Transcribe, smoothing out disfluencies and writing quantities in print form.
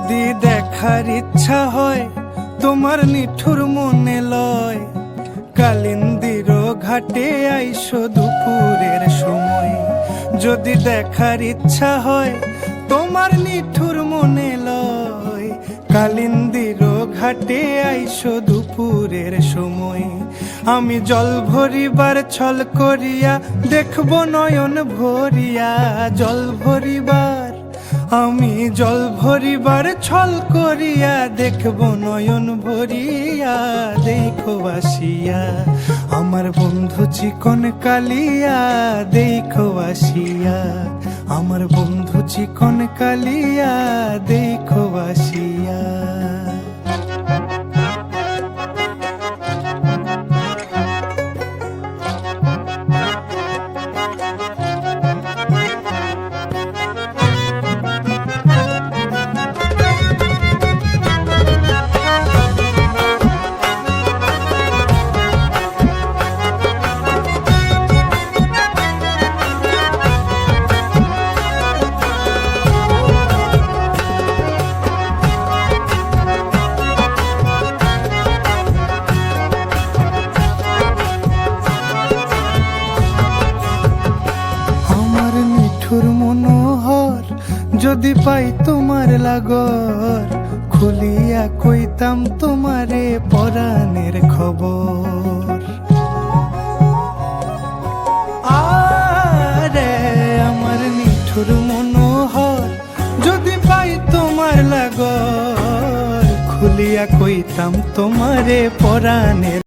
যদি দেখার ইচ্ছা হয় তোমার নিঠুর মনে লয়, কালিন্দির ঘাটে আইসো দুপুরের সময়। যদি দেখার ইচ্ছা হয় তোমার নিঠুর মনে লয়, কালিন্দির ঘাটে আইসো দুপুরের সময়। আমি জল ভরিবার ছল করিয়া দেখব নয়ন ভরিয়া, জল ভরিবার আমি জল ভরিবার ছল করিয়া দেখব নয়ন ভরিয়া। দেখো আসিয়া আমার বন্ধু চিকন কালিয়া, দেখো আসিয়া আমার বন্ধু চিকন কালিয়া, দেখো আসিয়া। মনোহর যদি পাই তোমার লাগর, খুলিয়া কইতাম তোমারে পরাণের খবর। আরে আমার নিঠুর মনোহর যদি পাই তোমার লাগর, খুলিয়া কইতাম তোমারে পরাণের